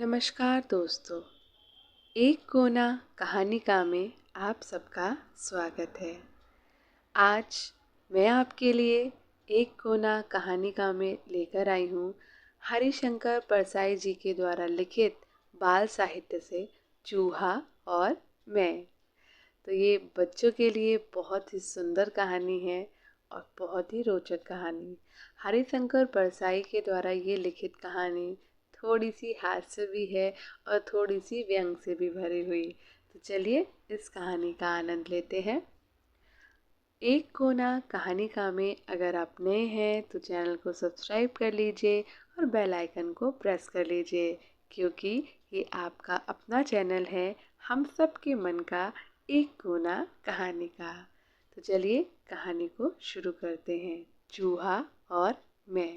नमस्कार दोस्तों। एक कोना कहानिका में आप सबका स्वागत है। आज मैं आपके लिए एक कोना कहानिका में लेकर आई हूँ हरिशंकर परसाई जी के द्वारा लिखित बाल साहित्य से चूहा और मैं। तो ये बच्चों के लिए बहुत ही सुंदर कहानी है और बहुत ही रोचक कहानी। हरिशंकर परसाई के द्वारा ये लिखित कहानी थोड़ी सी हास्य भी है और थोड़ी सी व्यंग से भी भरी हुई। तो चलिए इस कहानी का आनंद लेते हैं। एक कोना कहानिका में अगर आप नए हैं तो चैनल को सब्सक्राइब कर लीजिए और बेल आइकन को प्रेस कर लीजिए, क्योंकि ये आपका अपना चैनल है, हम सबके मन का एक कोना कहानी का। तो चलिए कहानी को शुरू करते हैं। चूहा और मैं।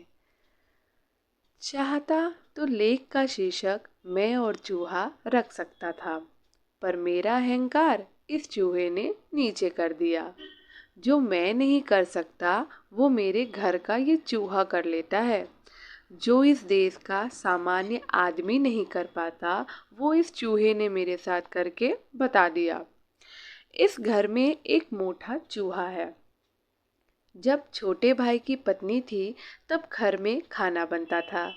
चाहता तो लेख का शीर्षक मैं और चूहा रख सकता था, पर मेरा अहंकार इस चूहे ने नीचे कर दिया। जो मैं नहीं कर सकता वो मेरे घर का ये चूहा कर लेता है। जो इस देश का सामान्य आदमी नहीं कर पाता वो इस चूहे ने मेरे साथ करके बता दिया। इस घर में एक मोटा चूहा है। जब छोटे भाई की पत्नी थी तब घर में खाना बनता था।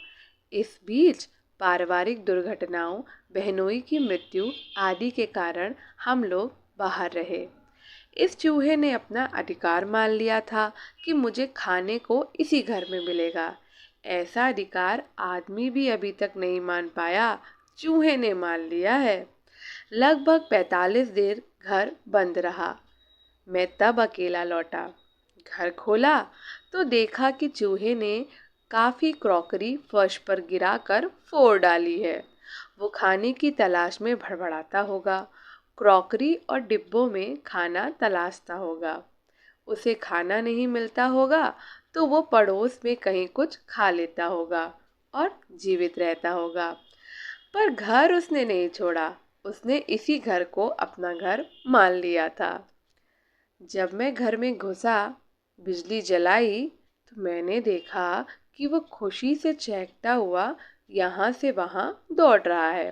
इस बीच पारिवारिक दुर्घटनाओं, बहनोई की मृत्यु आदि के कारण हम लोग बाहर रहे। इस चूहे ने अपना अधिकार मान लिया था कि मुझे खाने को इसी घर में मिलेगा। ऐसा अधिकार आदमी भी अभी तक नहीं मान पाया, चूहे ने मान लिया है। लगभग 45 दिन घर बंद रहा। मैं तब अकेला लौटा। घर खोला तो देखा कि चूहे ने काफी क्रॉकरी फर्श पर गिराकर फोड़ डाली है। वो खाने की तलाश में भड़बड़ाता होगा। क्रॉकरी और डिब्बों में खाना तलाशता होगा। उसे खाना नहीं मिलता होगा तो वो पड़ोस में कहीं कुछ खा लेता होगा और जीवित रहता होगा। पर घर उसने नहीं छोड़ा। उसने इसी घर को अपना घर मान लिया था। जब मैं घर में घुसा, बिजली जलाई तो मैंने देखा कि वो खुशी से चहकता हुआ यहाँ से वहाँ दौड़ रहा है।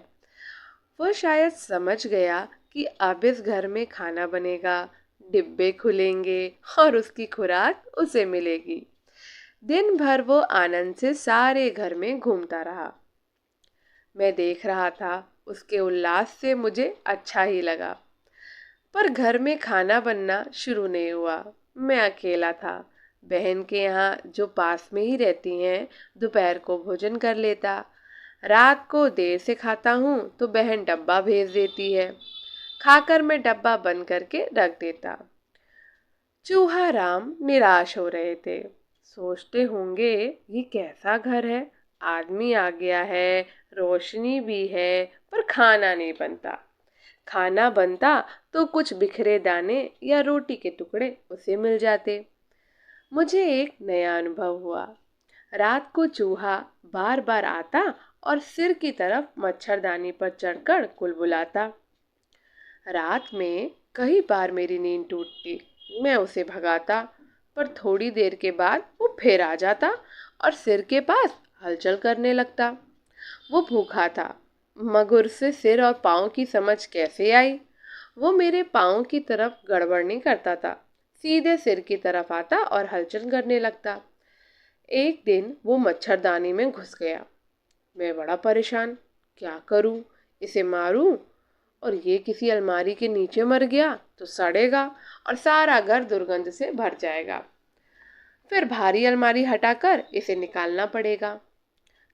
वो शायद समझ गया कि अब इस घर में खाना बनेगा, डिब्बे खुलेंगे और उसकी खुराक उसे मिलेगी। दिन भर वो आनंद से सारे घर में घूमता रहा। मैं देख रहा था, उसके उल्लास से मुझे अच्छा ही लगा। पर घर में खाना बनना शुरू नहीं हुआ। मैं अकेला था। बहन के यहाँ, जो पास में ही रहती हैं, दोपहर को भोजन कर लेता। रात को देर से खाता हूँ तो बहन डब्बा भेज देती है। खाकर मैं डब्बा बंद करके रख देता। चूहा राम निराश हो रहे थे। सोचते होंगे ये कैसा घर है, आदमी आ गया है, रोशनी भी है, पर खाना नहीं बनता। खाना बनता तो कुछ बिखरे दाने या रोटी के टुकड़े उसे मिल जाते। मुझे एक नया अनुभव हुआ। रात को चूहा बार बार आता और सिर की तरफ मच्छरदानी पर चढ़कर कुलबुलाता। रात में कई बार मेरी नींद टूटती। मैं उसे भगाता, पर थोड़ी देर के बाद वो फिर आ जाता और सिर के पास हलचल करने लगता। वो भूखा था, मगर उसे सिर और पाँव की समझ कैसे आई? वो मेरे पाँव की तरफ गड़बड़ नहीं करता था, सीधे सिर की तरफ आता और हलचल करने लगता। एक दिन वो मच्छरदानी में घुस गया। मैं बड़ा परेशान, क्या करूं? इसे मारूं? और ये किसी अलमारी के नीचे मर गया तो सड़ेगा और सारा घर दुर्गंध से भर जाएगा। फिर भारी अलमारी हटाकर इसे निकालना पड़ेगा।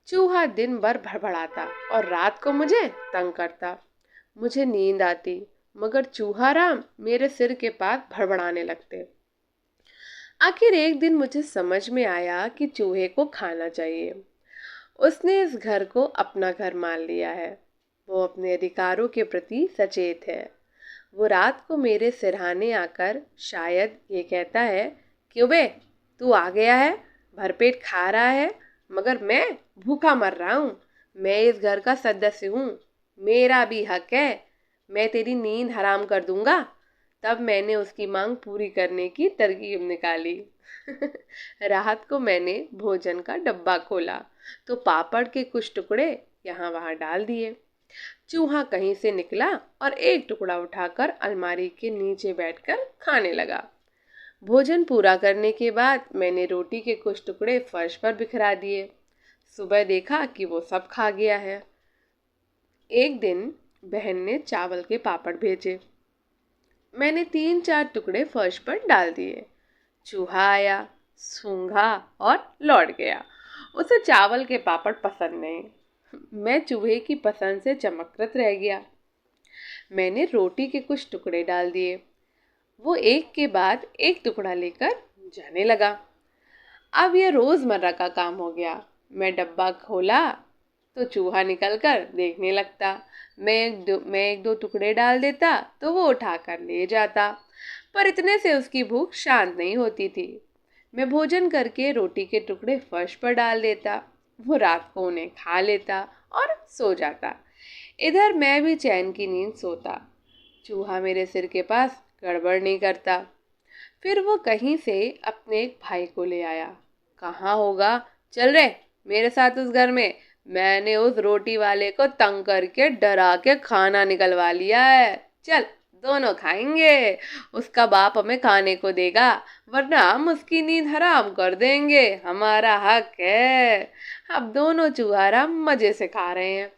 चूहा दिन भर भड़बड़ाता और रात को मुझे तंग करता। मुझे नींद आती, मगर चूहा राम मेरे सिर के पास भड़बड़ाने लगते। आखिर एक दिन मुझे समझ में आया कि चूहे को खाना चाहिए। उसने इस घर को अपना घर मान लिया है। वो अपने अधिकारों के प्रति सचेत है। वो रात को मेरे सिरहाने आकर शायद ये कहता है, क्यों बे, तू आ गया है, भरपेट खा रहा है, मगर मैं भूखा मर रहा हूँ। मैं इस घर का सदस्य हूँ, मेरा भी हक है। मैं तेरी नींद हराम कर दूंगा। तब मैंने उसकी मांग पूरी करने की तरकीब निकाली। रात को मैंने भोजन का डब्बा खोला तो पापड़ के कुछ टुकड़े यहाँ वहाँ डाल दिए। चूहा कहीं से निकला और एक टुकड़ा उठाकर अलमारी के नीचे बैठकर खाने लगा। भोजन पूरा करने के बाद मैंने रोटी के कुछ टुकड़े फर्श पर बिखरा दिए। सुबह देखा कि वो सब खा गया है। एक दिन बहन ने चावल के पापड़ भेजे। मैंने 3-4 टुकड़े फर्श पर डाल दिए। चूहा आया, सूंघा और लौट गया। उसे चावल के पापड़ पसंद नहीं। मैं चूहे की पसंद से चमकत रह गया। मैंने रोटी के कुछ टुकड़े डाल दिए। वो एक के बाद एक टुकड़ा लेकर जाने लगा। अब यह रोजमर्रा का काम हो गया। मैं डब्बा खोला तो चूहा निकलकर देखने लगता। मैं एक दो टुकड़े डाल देता तो वो उठाकर ले जाता, पर इतने से उसकी भूख शांत नहीं होती थी। मैं भोजन करके रोटी के टुकड़े फर्श पर डाल देता। वो रात को उन्हें खा लेता और सो जाता। इधर मैं भी चैन की नींद सोता। चूहा मेरे सिर के पास गड़बड़ नहीं करता। फिर वो कहीं से अपने एक भाई को ले आया। कहाँ होगा, चल रे मेरे साथ उस घर में। मैंने उस रोटी वाले को तंग करके डरा के खाना निकलवा लिया है। चल दोनों खाएंगे। उसका बाप हमें खाने को देगा, वरना हम उसकी नींद हराम कर देंगे। हमारा हक है। अब दोनों चूहारा मजे से खा रहे हैं।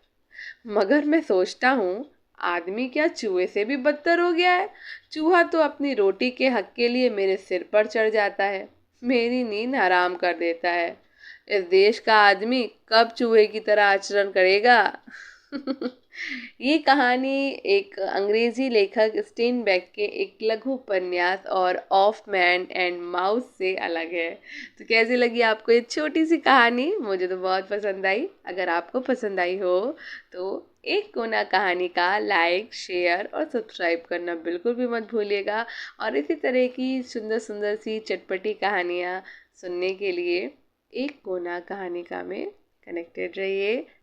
मगर मैं सोचता हूँ, आदमी क्या चूहे से भी बदतर हो गया है। चूहा तो अपनी रोटी के हक के लिए मेरे सिर पर चढ़ जाता है, मेरी नींद हराम कर देता है। इस देश का आदमी कब चूहे की तरह आचरण करेगा? ये कहानी एक अंग्रेजी लेखक स्टेनबेक के एक लघु उपन्यास और ऑफ मैन एंड माउस से अलग है। तो कैसी लगी आपको ये छोटी सी कहानी? मुझे तो बहुत पसंद आई। अगर आपको पसंद आई हो तो एक कोना कहानी का लाइक, शेयर और सब्सक्राइब करना बिल्कुल भी मत भूलिएगा। और इसी तरह की सुंदर सुंदर सी चटपटी कहानियाँ सुनने के लिए एक कोना कहानी का में कनेक्टेड रहिए।